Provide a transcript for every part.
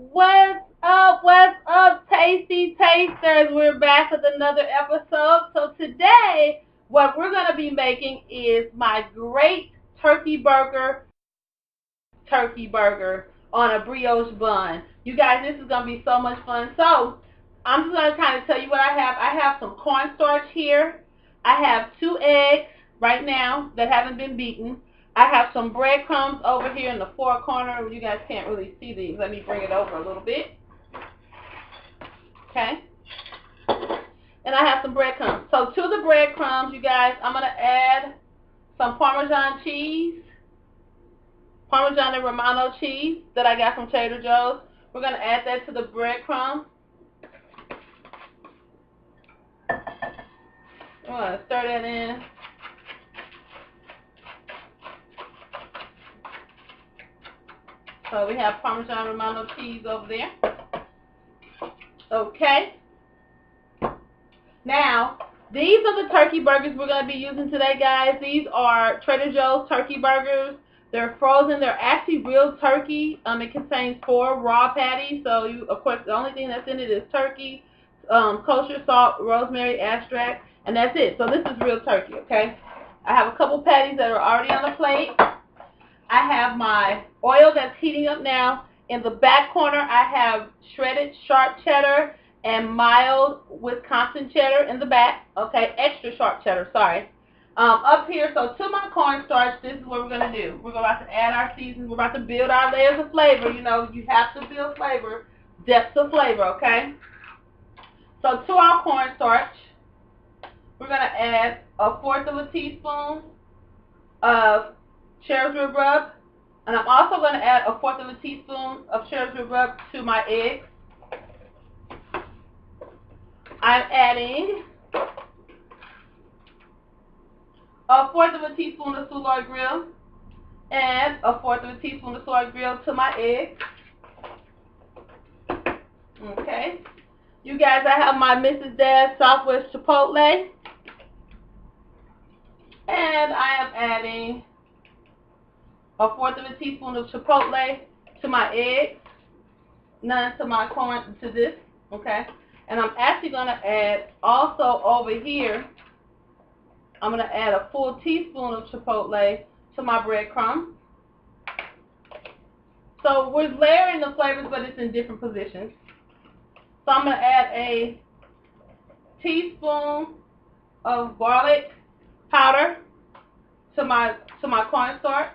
What's up, Tey-Stee Tey-sters? We're back with another episode. So today, what we're going to be making is my great turkey burger on a brioche bun. You guys, this is going to be so much fun. So I'm just going to kind of tell you what I have. I have some cornstarch here. I have 2 eggs right now that haven't been beaten. I have some breadcrumbs over here in the far corner. You guys can't really see these. Let me bring it over a little bit. Okay. And I have some breadcrumbs. So to the breadcrumbs, you guys, I'm going to add some Parmesan cheese. Parmesan and Romano cheese that I got from Trader Joe's. We're going to add that to the breadcrumbs. I'm going to stir that in. So we have Parmesan Romano cheese over there. Okay. Now, these are the turkey burgers we're going to be using today, guys. These are Trader Joe's turkey burgers. They're frozen. They're actually real turkey. It contains 4 raw patties. So, of course, the only thing that's in it is turkey, kosher salt, rosemary extract, and that's it. So this is real turkey, okay? I have a couple patties that are already on the plate. I have my oil that's heating up now. In the back corner, I have shredded sharp cheddar and mild Wisconsin cheddar in the back. Okay, extra sharp cheddar, sorry. Up here, so to my cornstarch, this is what we're going to do. We're about to add our seasons. We're about to build our layers of flavor. You know, you have to build flavor, depths of flavor, okay? So to our cornstarch, we're going to add 1/4 of a teaspoon of Cher's Rib Rub. And I'm also going to add 1/4 of a teaspoon of Cher's Rib Rub to my eggs. I'm adding 1/4 of a teaspoon of Soulard Grill and 1/4 of a teaspoon of Soulard Grill to my eggs. Okay. You guys, I have my Mrs. Dad's Southwest Chipotle. And I am adding 1/4 of a teaspoon of Chipotle to my eggs. None to my corn, to this. Okay. And I'm actually going to add also over here, I'm going to add a full teaspoon of Chipotle to my breadcrumbs. So we're layering the flavors, but it's in different positions. So I'm going to add a teaspoon of garlic powder to my cornstarch.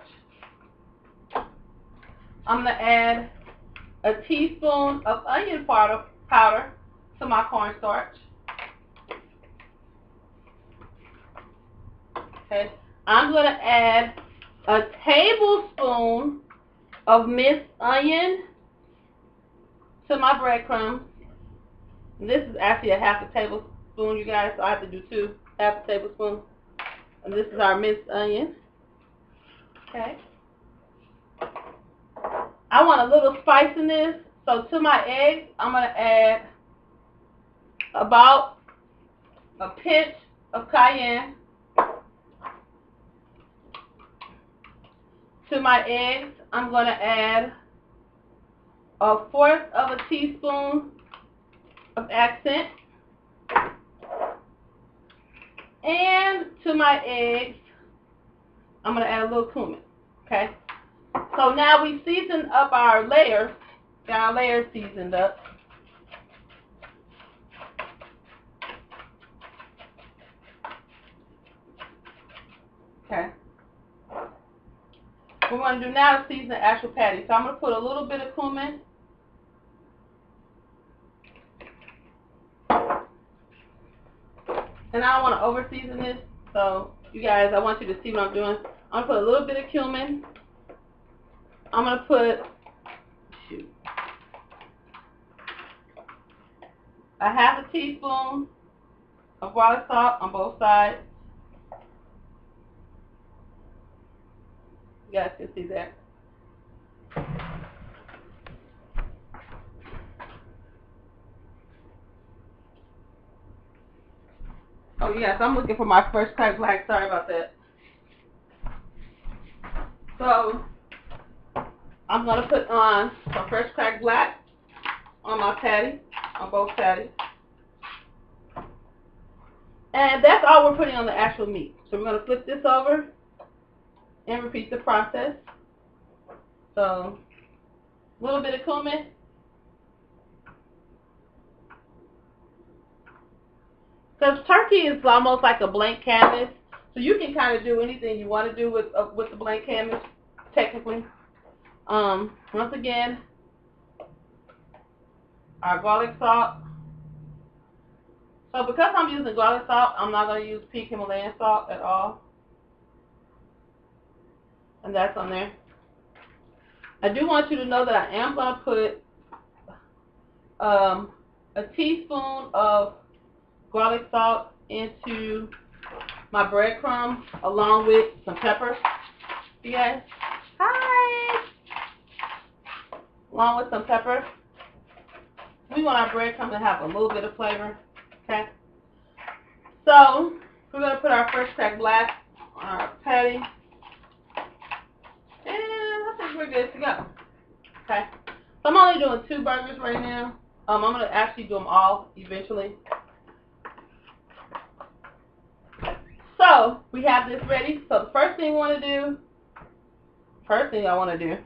I'm going to add a teaspoon of onion powder to my cornstarch. Okay. I'm going to add a tablespoon of minced onion to my breadcrumbs. This is actually a 1/2 tablespoon, you guys, so I have to do 2, 1/2 tablespoon. And this is our minced onion. Okay. I want a little spice in this, so to my eggs, I'm going to add about a pinch of cayenne. To my eggs, I'm going to add 1/4 of a teaspoon of accent. And to my eggs, I'm going to add a little cumin. Okay? So now we seasoned up our layers. Got our layers seasoned up. Okay. What we're going to do now is season the actual patty. So I'm going to put a little bit of cumin. And I don't want to over season this. So you guys, I want you to see what I'm doing. I'm going to put a little bit of cumin. I'm going to put a 1/2 teaspoon of garlic salt on both sides. You guys can see that. Oh yes, I'm looking for my Fresh Cracked Black. Sorry about that. So I'm going to put on some Fresh Cracked Black. on my patty, on both patties. And that's all we're putting on the actual meat. So we're going to flip this over and repeat the process. So a little bit of cumin. Because turkey is almost like a blank canvas. So you can kind of do anything you want to do with the blank canvas, technically. Once again, our garlic salt. So because I'm using garlic salt, I'm not going to use pink Himalayan salt at all. And that's on there. I do want you to know that I am going to put a teaspoon of garlic salt into my breadcrumbs along with some pepper. You guys? Hi! Along with some pepper. We want our breadcrumbs to have a little bit of flavor. Okay? So, we're going to put our fresh cracked black on our patty. And I think we're good to go. Okay? So I'm only doing 2 burgers right now. I'm going to actually do them all eventually. So, we have this ready. So the first thing I want to do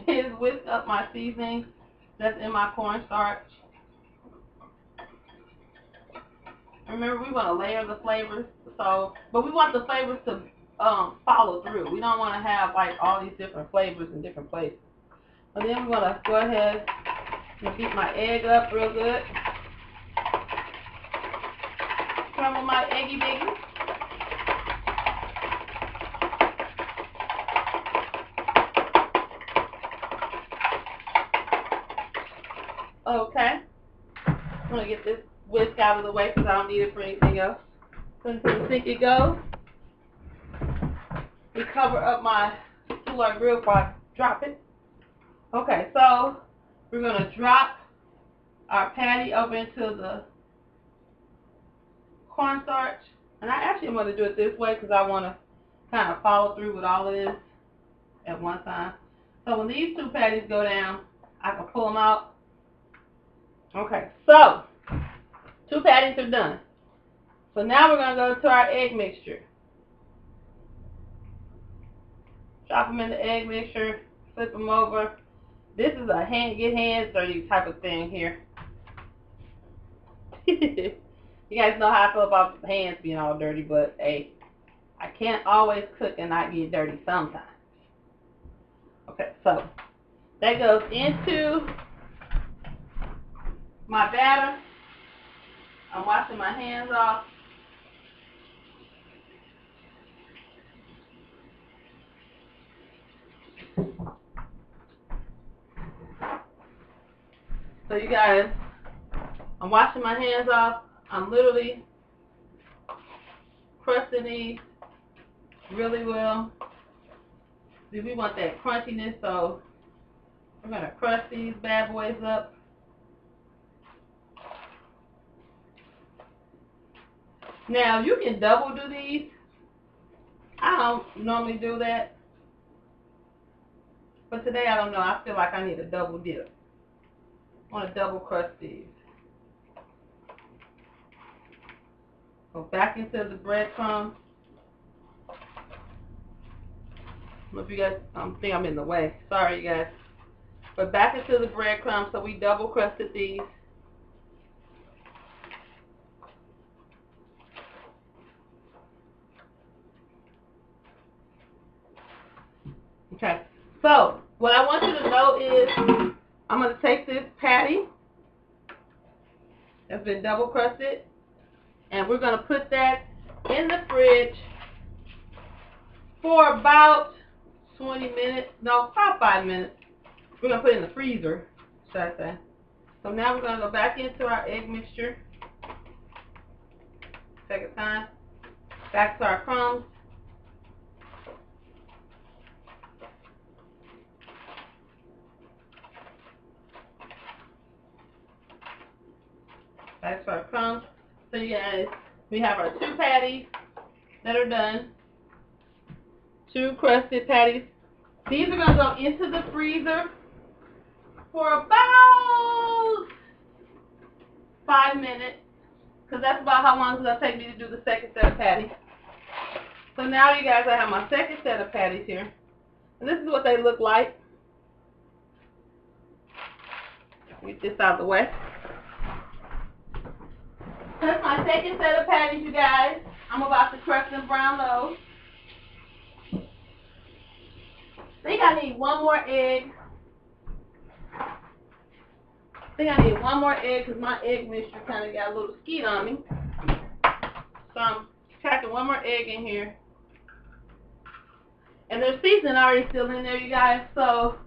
is whisk up my seasoning that's in my cornstarch. Remember, we want to layer the flavors, but we want the flavors to follow through. We don't want to have like all these different flavors in different places. And then we're going to go ahead and beat my egg up real good. Scramble my eggy biggy. Okay. I'm going to get this whisk out of the way because I don't need it for anything else. So into the sink it goes. We cover up my two-lard grill before I drop it. Okay, so we're going to drop our patty over into the cornstarch. And I actually am going to do it this way because I want to kind of follow through with all of this at one time. So when these 2 patties go down, I can pull them out. Okay, so 2 patties are done. So now we're going to go to our egg mixture. Drop them in the egg mixture, flip them over. This is a get hands dirty type of thing here. You guys know how I feel about hands being all dirty, but hey, I can't always cook and not get dirty sometimes. Okay, so that goes into my batter. I'm washing my hands off. So you guys, I'm washing my hands off. I'm literally crusting these really well. See, we want that crunchiness, so we're going to crush these bad boys up. Now, you can double do these. I don't normally do that. But today, I don't know. I feel like I need a double dip. I want to double crush these. Go back into the breadcrumbs. I don't know if you guys think I'm in the way. Sorry, you guys. But back into the breadcrumbs, so we double crusted these. Okay, so what I want you to know is I'm going to take this patty that's been double crusted, and we're going to put that in the fridge for about 20 minutes, no, about 5 minutes. We're going to put it in the freezer, should I say. So now we're going to go back into our egg mixture. Second time. Back to our crumbs. Back to our crumbs. So you guys, we have our 2 patties that are done. 2 crusted patties. These are going to go into the freezer for about 5 minutes, because that's about how long it's going to take me to do the second set of patties. So now, you guys, I have my second set of patties here. And this is what they look like. Get this out of the way. That's my second set of patties, you guys. I'm about to crush and brown those. I think I need one more egg. Because my egg mixture kind of got a little skeet on me. So I'm cracking one more egg in here. And there's seasoning already still in there, you guys. So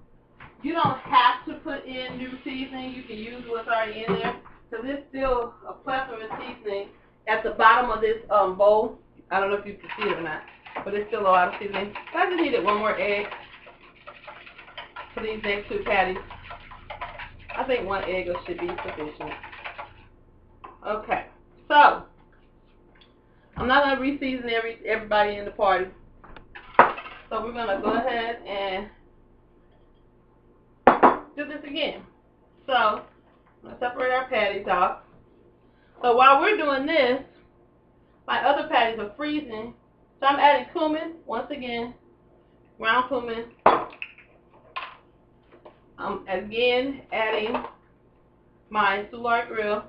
you don't have to put in new seasoning. You can use what's already in there. So there's still a plethora of seasoning at the bottom of this bowl. I don't know if you can see it or not, but there's still a lot of seasoning. So I just needed one more egg for these next two patties. I think one egg should be sufficient. Okay, so I'm not going to re-season everybody in the party. So we're going to go ahead and do this again. So let's separate our patties off. So while we're doing this, my other patties are freezing. So I'm adding cumin once again, ground cumin. I'm again adding my Soulard Grill.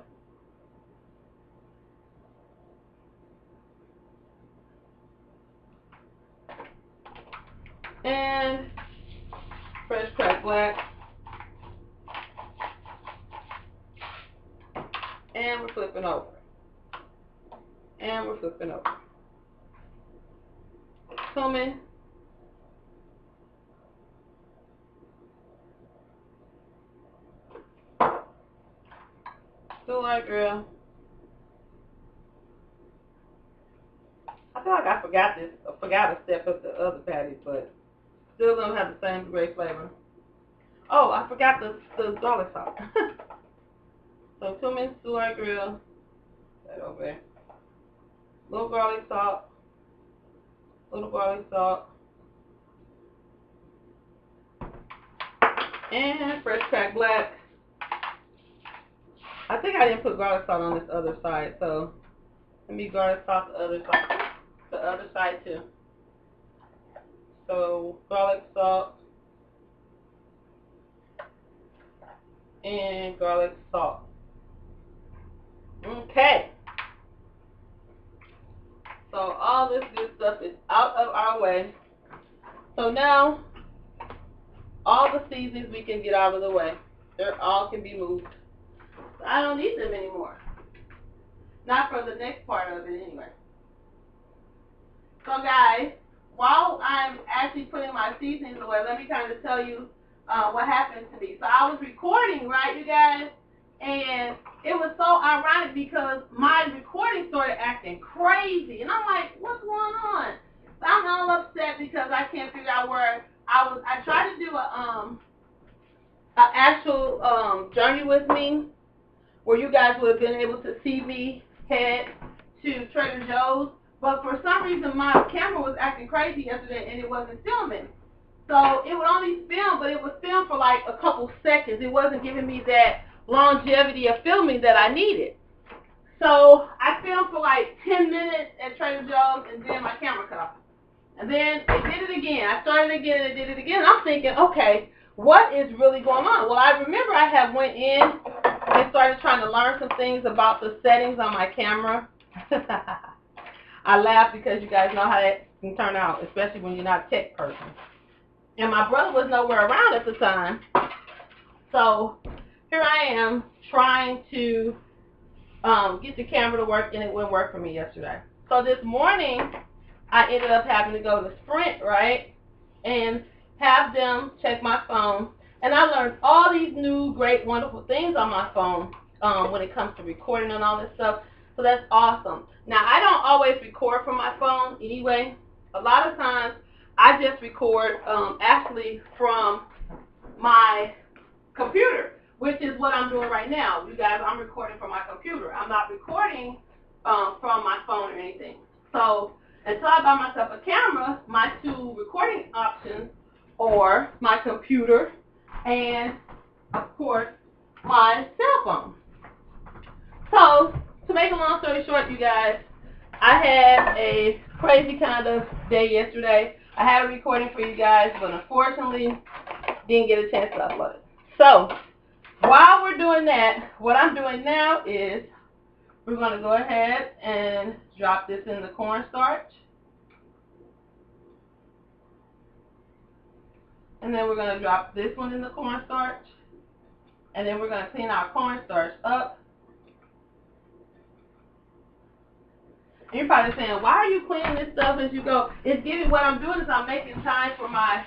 And fresh cracked black. And we're flipping over. And we're flipping over. Cumin. Soulard Grill. I feel like I forgot a step of the other patties, but still gonna have the same great flavor. Oh, I forgot the garlic salt. So cumin, Soulard Grill, that over there. Little garlic salt, and fresh cracked black. I think I didn't put garlic salt on this other side, so let me garlic salt the other side too. So garlic salt and garlic salt. Okay. So all this good stuff is out of our way. So now all the seasonings we can get out of the way. They all can be moved. I don't need them anymore. Not for the next part of it anyway. So guys, while I'm actually putting my seasonings away, let me kind of tell you what happened to me. So I was recording, right, you guys? And it was so ironic because my recording started acting crazy. And I'm like, what's going on? So I'm all upset because I can't figure out where I tried to do a actual journey with me where you guys would have been able to see me head to Trader Joe's. But for some reason, my camera was acting crazy yesterday and it wasn't filming. So it would only film, but it would film for like a couple seconds. It wasn't giving me that longevity of filming that I needed. So I filmed for like 10 minutes at Trader Joe's and then my camera cut off. And then it did it again. I started again and it did it again. I'm thinking, okay, what is really going on? Well, I remember I had went in and started trying to learn some things about the settings on my camera. I laugh because you guys know how that can turn out, especially when you're not a tech person. And my brother was nowhere around at the time. So here I am trying to get the camera to work, and it wouldn't work for me yesterday. So this morning, I ended up having to go to Sprint, right, and have them check my phone. And I learned all these new, great, wonderful things on my phone when it comes to recording and all this stuff. So that's awesome. Now, I don't always record from my phone anyway. A lot of times, I just record actually from my computer, which is what I'm doing right now. You guys, I'm recording from my computer. I'm not recording from my phone or anything. So until I buy myself a camera, my two recording options are my computer and, of course, my cell phone. story short, you guys, I had a crazy kind of day yesterday. I had a recording for you guys, but unfortunately didn't get a chance to upload it. So while we're doing that, what I'm doing now is we're going to go ahead and drop this in the cornstarch. And then we're going to drop this one in the cornstarch. And then we're going to clean our cornstarch up. And you're probably saying, why are you cleaning this stuff as you go? It's giving, what I'm doing is I'm making time for my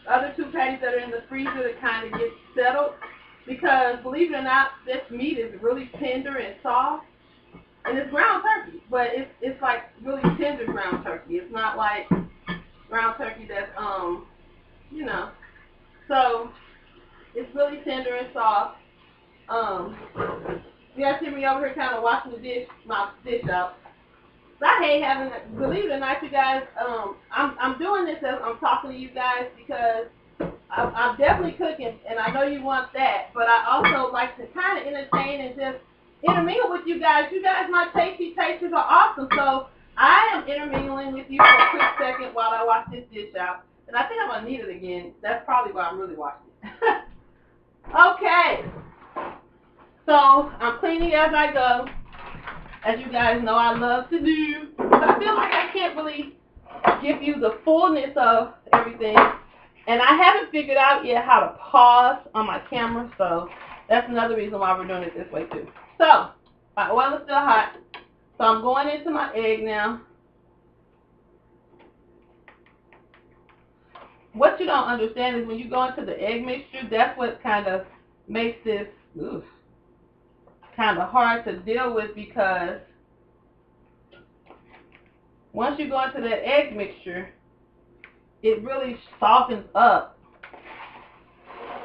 other two patties that are in the freezer to kind of get settled. Because believe it or not, this meat is really tender and soft. And it's ground turkey, but it's like really tender ground turkey. It's not like ground turkey that's, you know. So it's really tender and soft. You guys see me over here kind of washing my dish out. So I hate having, believe it or not, you guys, I'm doing this as I'm talking to you guys because I'm definitely cooking, and I know you want that, but I also like to kind of entertain and just intermingle with you guys. You guys, my Tey-Stee Tey-sters are awesome, so I am intermingling with you for a quick second while I wash this dish out. And I think I'm going to need it again. That's probably why I'm really washing it. Okay. So I'm cleaning as I go, as you guys know I love to do. But I feel like I can't really give you the fullness of everything. And I haven't figured out yet how to pause on my camera, so that's another reason why we're doing it this way too. So my oil is still hot, so I'm going into my egg now. What you don't understand is when you go into the egg mixture, that's what kind of makes this kind of hard to deal with, because once you go into that egg mixture, it really softens up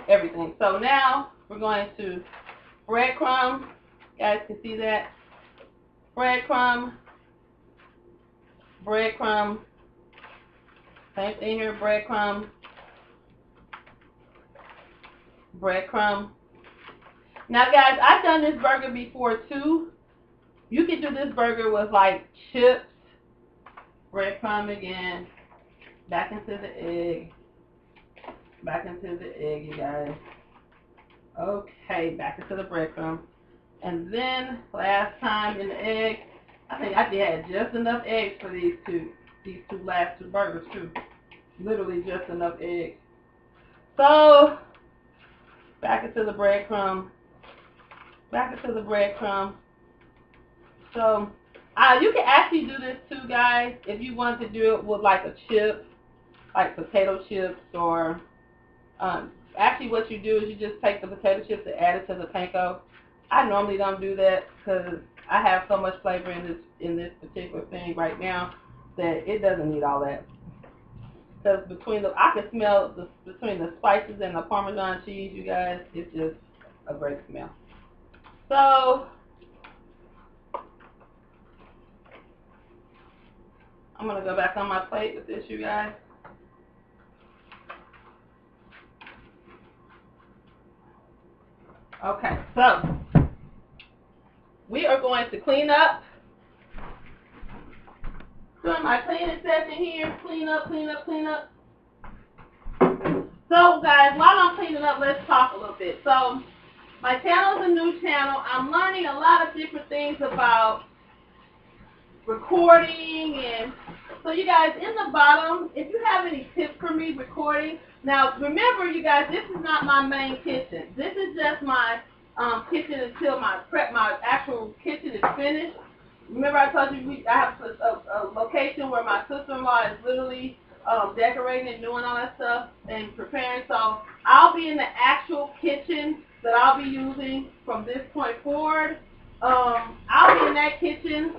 everything. So now we're going to breadcrumb. You guys can see that. Breadcrumb, breadcrumb. Same thing here, breadcrumb, breadcrumb. Now guys, I've done this burger before too. You can do this burger with like chips, breadcrumb again, back into the egg, you guys. Okay, back into the breadcrumb. And then last time in the egg, I think I had just enough eggs for these last two burgers too. Literally just enough eggs. So back into the breadcrumb. Back into the breadcrumb. So you can actually do this too, guys, if you want to do it with like a chip, like potato chips, or actually what you do is you just take the potato chips and add it to the panko. I normally don't do that because I have so much flavor in this particular thing right now that it doesn't need all that. Because I can smell between the spices and the Parmesan cheese, you guys, it's just a great smell. So I'm going to go back on my plate with this, you guys. Okay, so we are going to clean up. Doing my cleaning session here. Clean up, clean up, clean up. So guys, while I'm cleaning up, let's talk a little bit. So my channel is a new channel. I'm learning a lot of different things about recording, and so you guys, in the bottom, if you have any tips for me recording. Now remember, you guys, this is not my main kitchen. This is just my kitchen until my actual kitchen is finished. Remember I told you I have a location where my sister-in-law is literally decorating and doing all that stuff and preparing. So I'll be in the actual kitchen that I'll be using from this point forward. I'll be in that kitchen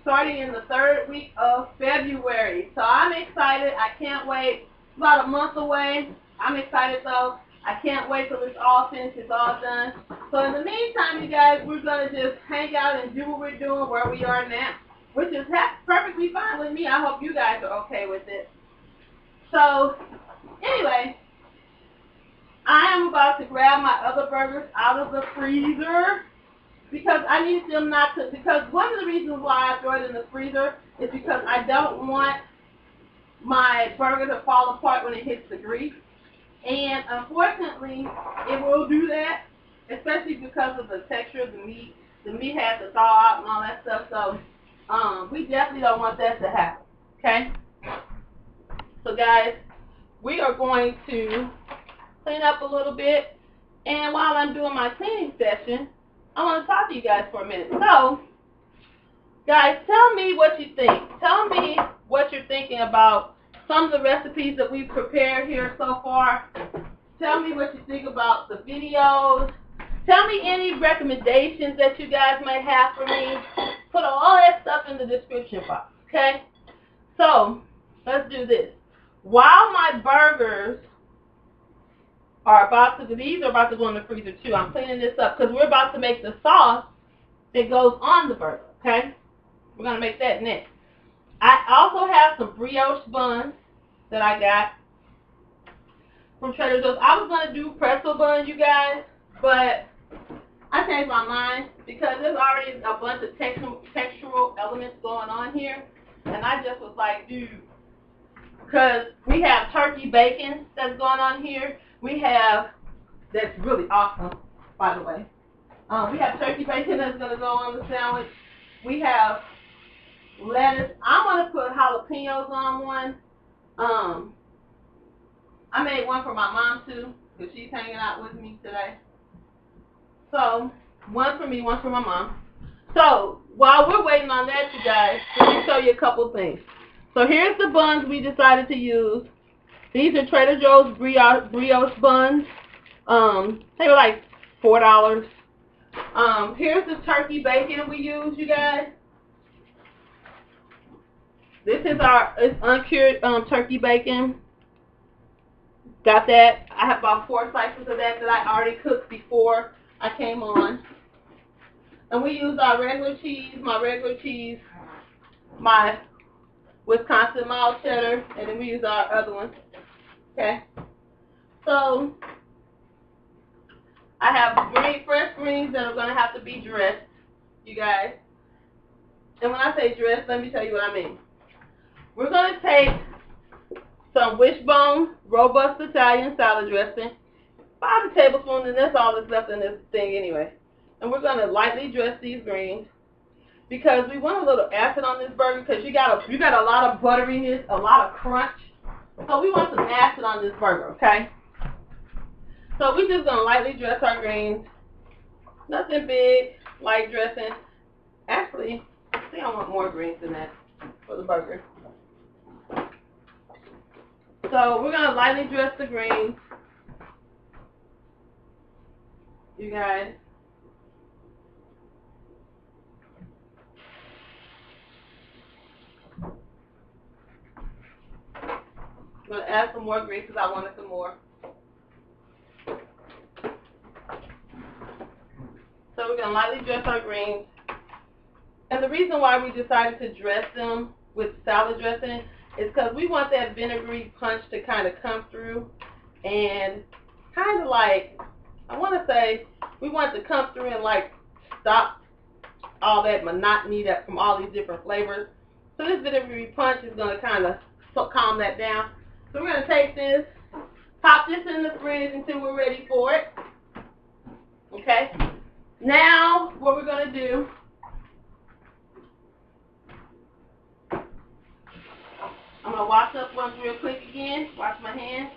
starting in the 3rd week of February. So I'm excited. I can't wait. It's about a month away. I'm excited though. I can't wait till it's all finished, it's all done. So in the meantime, you guys, we're going to just hang out and do what we're doing where we are now, which is perfectly fine with me. I hope you guys are okay with it. So anyway, I am about to grab my other burgers out of the freezer. because I need them not to, because one of the reasons why I throw it in the freezer is because I don't want my burger to fall apart when it hits the grease. And unfortunately, it will do that, especially because of the texture of the meat. The meat has to thaw out and all that stuff, so we definitely don't want that to happen, okay? So guys, we are going to clean up a little bit, and while I'm doing my cleaning session, I want to talk to you guys for a minute. So, guys, tell me what you think. Tell me what you're thinking about some of the recipes that we've prepared here so far. Tell me what you think about the videos. Tell me any recommendations that you guys might have for me. Put all that stuff in the description box, okay? So, let's do this. While my burgers are these are about to go in the freezer too. I'm cleaning this up because we're about to make the sauce that goes on the burger, okay? We're going to make that next. I also have some brioche buns that I got from Trader Joe's. I was going to do pretzel buns, you guys, but I changed my mind because there's already a bunch of textural elements going on here. And I just was like, dude, because we have turkey bacon that's going on here. We have, that's really awesome, by the way. We have turkey bacon that's going to go on the sandwich. We have lettuce. I'm going to put jalapenos on one. I made one for my mom too, because she's hanging out with me today. So, one for me, one for my mom. So, while we're waiting on that, you guys, let me show you a couple things. So, here's the buns we decided to use. These are Trader Joe's brioche buns. They were like $4. Here's the turkey bacon we use, you guys. This is our uncured turkey bacon. Got that. I have about 4 slices of that I already cooked before I came on. And we use our regular cheese, my Wisconsin mild cheddar, and then we use our other one. Okay. So I have fresh greens that are going to have to be dressed, you guys. And when I say dressed, let me tell you what I mean. We're going to take some Wishbone Robust Italian salad dressing, 5 tablespoons, and that's all that's left in this thing anyway. And we're going to lightly dress these greens because we want a little acid on this burger because you got a lot of butteriness, a lot of crunch. So we want some acid on this burger, okay? So we're just going to lightly dress our greens. Nothing big, light dressing. Actually, I think I want more greens than that for the burger. So we're going to lightly dress the greens, you guys. I'm going to add some more greens because I wanted some more. So we're going to lightly dress our greens. And the reason why we decided to dress them with salad dressing is because we want that vinegary punch to kind of come through and kind of like, I want to say, we want it to come through and like stop all that monotony that from all these different flavors. So this vinegary punch is going to kind of calm that down. So we're going to take this, pop this in the fridge until we're ready for it. Okay? Now, what we're going to do, I'm going to wash up ones real quick again, wash my hands.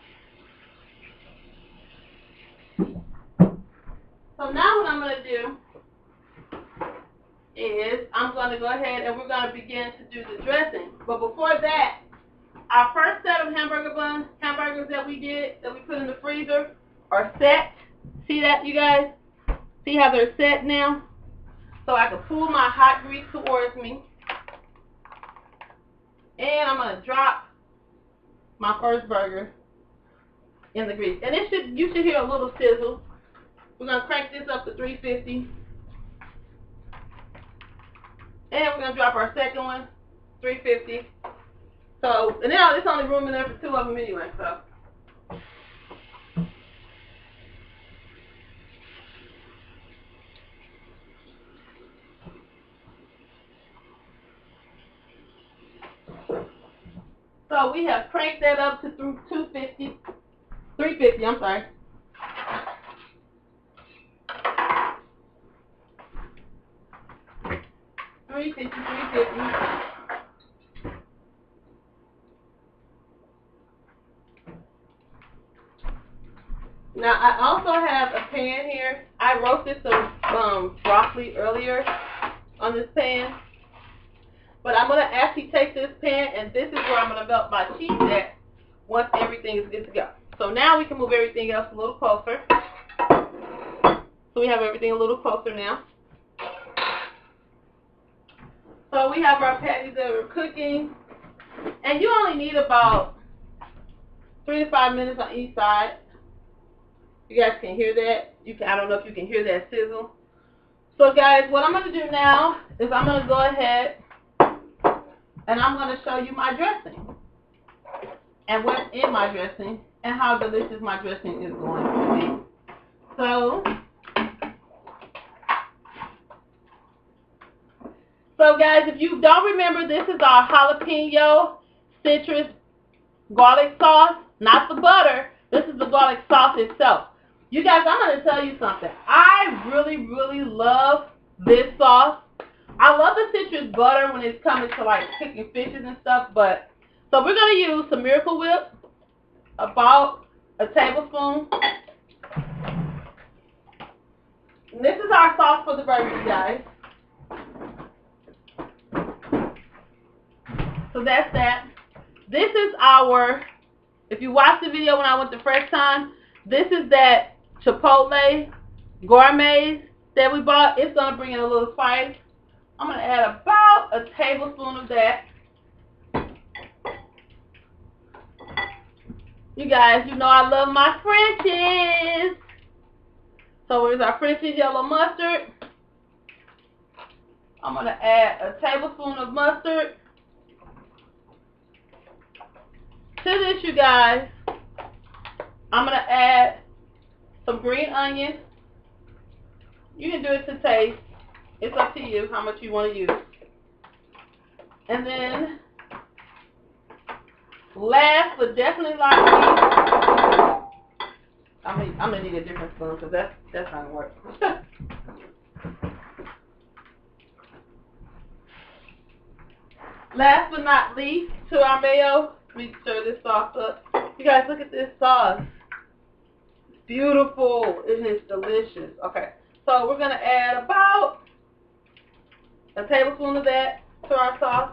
So now what I'm going to do is I'm going to go ahead and we're going to begin to do the dressing. But before that, our first set of hamburgers that we put in the freezer are set. See that, you guys? See how they're set now? So I can pull my hot grease towards me. And I'm going to drop my first burger in the grease. And you should hear a little sizzle. We're going to crank this up to 350. And we're going to drop our second one, 350. So, and now there's only room in there for 2 of them anyway, so. So we have cranked that up to 350, I'm sorry. Three fifty. Now I also have a pan here. I roasted some broccoli earlier on this pan. But I'm going to actually take this pan, and this is where I'm going to melt my cheese at once everything is good to go. So now we can move everything else a little closer. So we have everything a little closer now. So we have our patties that are cooking. And you only need about 3 to 5 minutes on each side. You guys can hear that. I don't know if you can hear that sizzle. So guys, what I'm going to do now is I'm going to go ahead and I'm going to show you my dressing and what's in my dressing and how delicious my dressing is going to be. So guys, if you don't remember, this is our jalapeno citrus garlic sauce, not the butter. This is the garlic sauce itself. You guys, I'm going to tell you something. I really, really love this sauce. I love the citrus butter when it's coming to like cooking fishes and stuff, but so we're going to use some Miracle Whip, about a tablespoon. And this is our sauce for the burger, you guys. So that's that. This is our, if you watched the video when I went to Fresh Time, this is that Chipotle gourmet that we bought. It's going to bring in a little spice. I'm going to add about a tablespoon of that. You guys, you know I love my Frenchies. So here's our Frenchies yellow mustard. I'm going to add a tablespoon of mustard. To this, you guys, I'm going to add some green onions. You can do it to taste. It's up to you how much you want to use. And then, last but definitely not least, I'm going to need a different spoon because that's not going to work. Last but not least, to our mayo, let me stir this sauce up. You guys, look at this sauce. It's beautiful. Isn't it delicious? Okay, so we're going to add about a tablespoon of that to our sauce.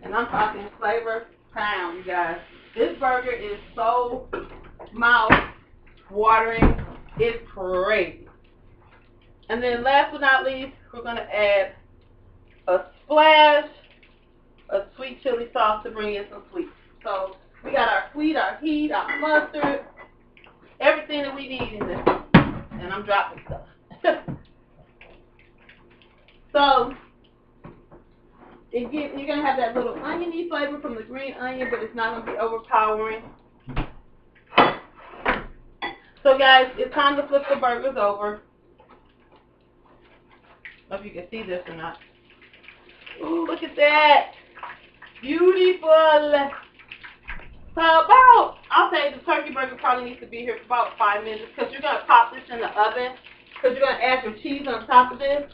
And I'm talking flavor pound, you guys. This burger is so mouth-watering. It's crazy. And then last but not least, we're going to add a splash of sweet chili sauce to bring in some sweet. So we got our sweet, our heat, our mustard, everything that we need in this. And I'm dropping stuff. So you're going to have that little oniony flavor from the green onion, but it's not going to be overpowering. So guys, it's time to flip the burgers over. I don't know if you can see this or not. Ooh, look at that. Beautiful. So I'll say the turkey burger probably needs to be here for about 5 minutes because you're going to pop this in the oven because you're going to add your cheese on top of this.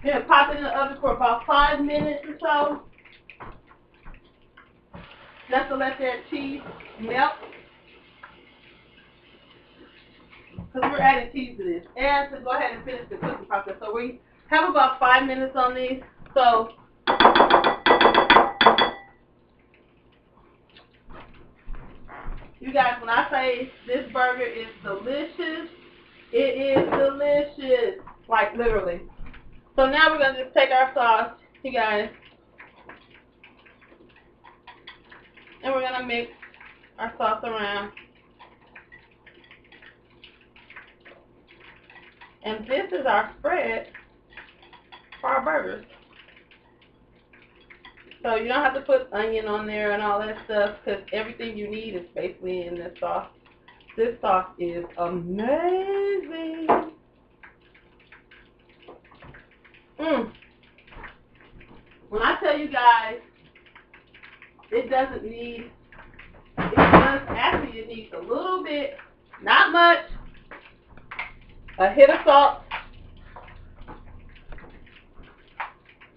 You're going to pop it in the oven for about 5 minutes or so. Just to let that cheese melt. Because we're adding cheese to this. And to go ahead and finish the cooking process. So we have about 5 minutes on these. So you guys, when I say this burger is delicious, it is delicious. Like literally. So now we're going to just take our sauce, you guys, and we're going to mix our sauce around. And this is our spread for our burgers. So you don't have to put onion on there and all that stuff because everything you need is basically in this sauce. This sauce is amazing. When I tell you guys, it does actually, it needs a little bit, not much, a hit of salt,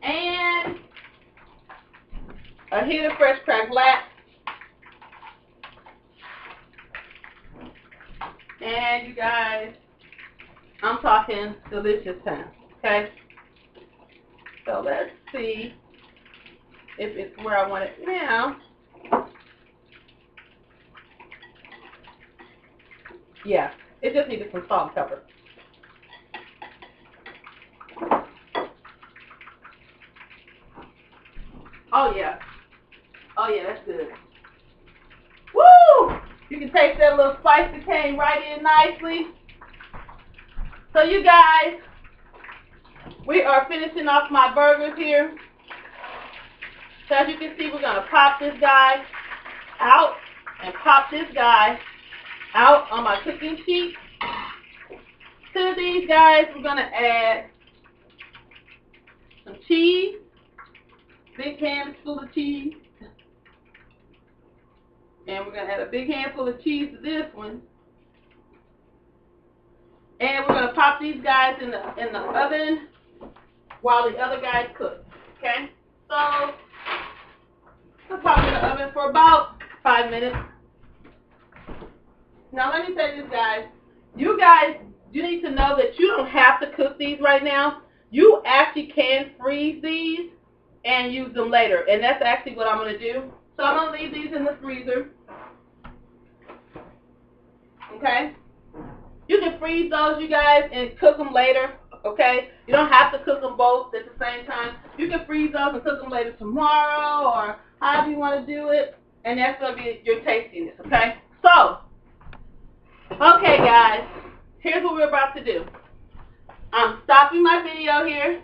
and a hit of fresh cracked black. And you guys, I'm talking delicious time, okay? So let's see if it's where I want it now. Yeah, it just needed some salt and pepper. Oh yeah, that's good. Woo! You can taste that little spice that came right in nicely. So you guys, we are finishing off my burgers here. So as you can see, we're gonna pop this guy out and pop this guy out on my cooking sheet. To these guys, we're gonna add some cheese, big handful of cheese, and we're gonna add a big handful of cheese to this one. And we're gonna pop these guys in the oven while the other guys cook. Okay? So we'll pop in the oven for about 5 minutes. Now let me say this, guys. You need to know that you don't have to cook these right now. You actually can freeze these and use them later. And that's actually what I'm going to do. So I'm going to leave these in the freezer. Okay? You can freeze those, you guys, and cook them later. Okay? You don't have to cook them both at the same time. You can freeze those and cook them later tomorrow or however you want to do it. And that's going to be your tastiness. Okay? So, okay, guys. Here's what we're about to do. I'm stopping my video here.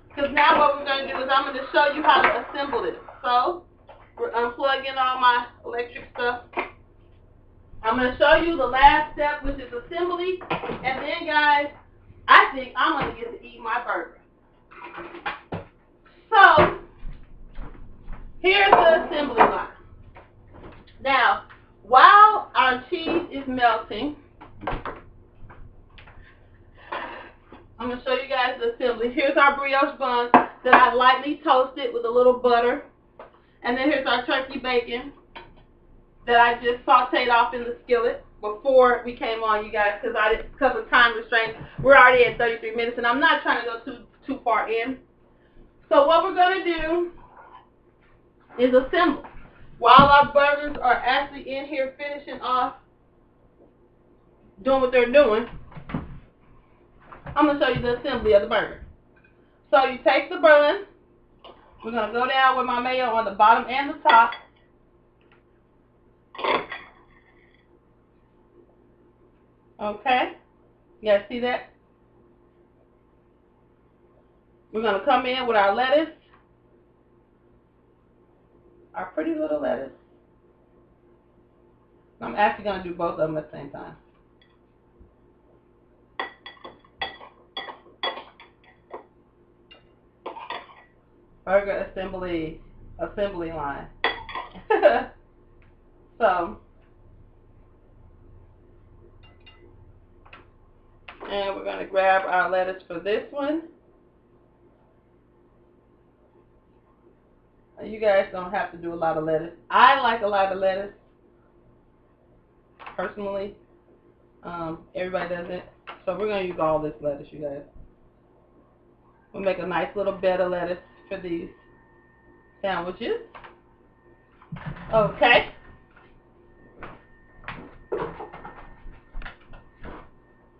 Because now what we're going to do is I'm going to show you how to assemble this. So, we're unplugging all my electric stuff. I'm going to show you the last step, which is assembly. And then, guys, I think I'm going to get to eat my burger. So, here's the assembly line. Now, while our cheese is melting, I'm going to show you guys the assembly. Here's our brioche buns that I lightly toasted with a little butter. And then here's our turkey bacon that I just sauteed off in the skillet before we came on, you guys, because of time restraints. We're already at 33 minutes, and I'm not trying to go too far in. So what we're going to do is assemble. While our burgers are actually in here finishing off, doing what they're doing, I'm going to show you the assembly of the burger. So you take the bun. We're going to go down with my mayo on the bottom and the top. Okay? You guys see that? We're going to come in with our lettuce. Our pretty little lettuce. I'm actually going to do both of them at the same time. Burger assembly line. So, and we're going to grab our lettuce for this one. You guys don't have to do a lot of lettuce. I like a lot of lettuce, personally. Everybody doesn't. So we're going to use all this lettuce, you guys. We'll make a nice little bed of lettuce for these sandwiches. Okay.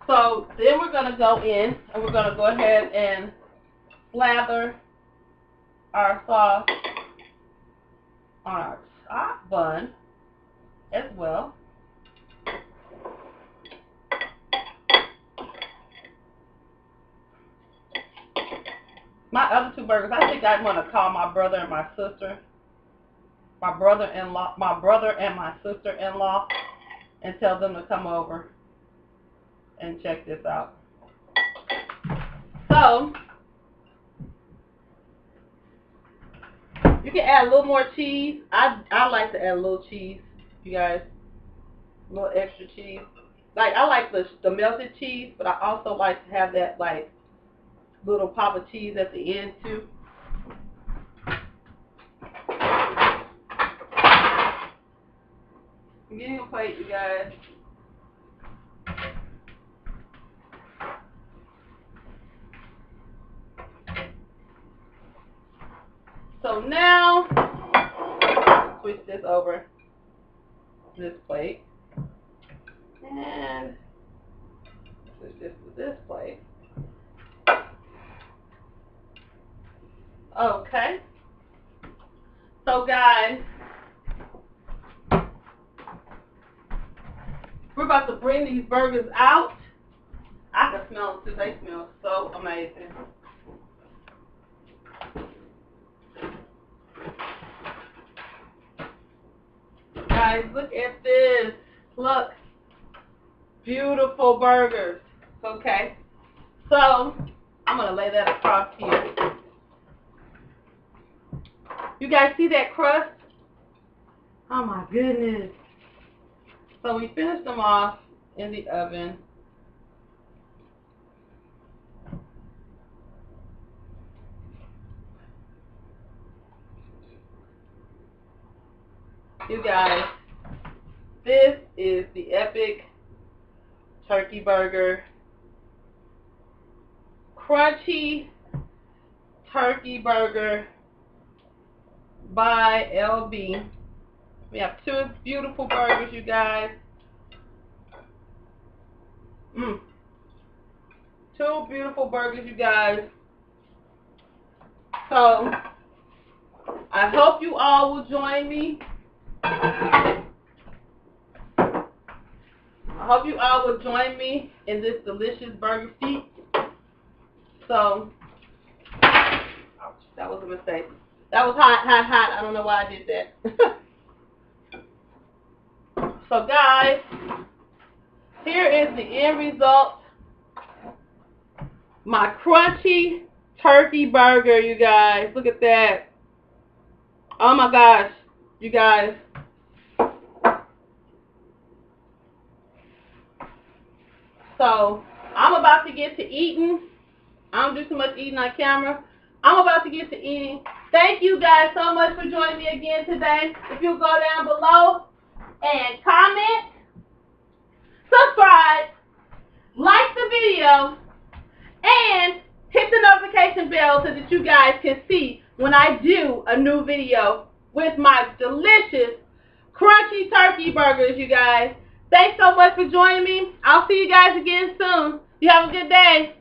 So then we're going to go in and we're going to go ahead and slather our sauce on our top bun as well. My other two burgers, I think I want to call my brother and my sister, my brother and my sister-in-law, and tell them to come over and check this out. So you can add a little more cheese. I like to add a little cheese, you guys. A little extra cheese. Like I like the melted cheese, but I also like to have that like little pop of cheese at the end too. I'm getting a plate, you guys. So now, switch this over to this plate. And switch this to this plate. Okay. So guys, we're about to bring these burgers out. I can smell them too. They smell so amazing. Guys, look at this. Look. Beautiful burgers. Okay. So, I'm going to lay that across here. You guys see that crust? Oh my goodness. So we finished them off in the oven. You guys, this is the epic turkey burger. Crunchy turkey burger by LB. We have two beautiful burgers, you guys. Two beautiful burgers, you guys. So, I hope you all will join me. I hope you all will join me in this delicious burger feast. So, ouch, that was a mistake. That was hot, hot, hot. I don't know why I did that. So, guys, here is the end result. My crunchy turkey burger, you guys. Look at that. Oh my gosh, you guys. So, I'm about to get to eating. I don't do too much eating on camera. I'm about to get to eating. Thank you guys so much for joining me again today. If you'll go down below and comment, subscribe, like the video, and hit the notification bell so that you guys can see when I do a new video with my delicious crunchy turkey burgers, you guys. Thanks so much for joining me. I'll see you guys again soon. You have a good day.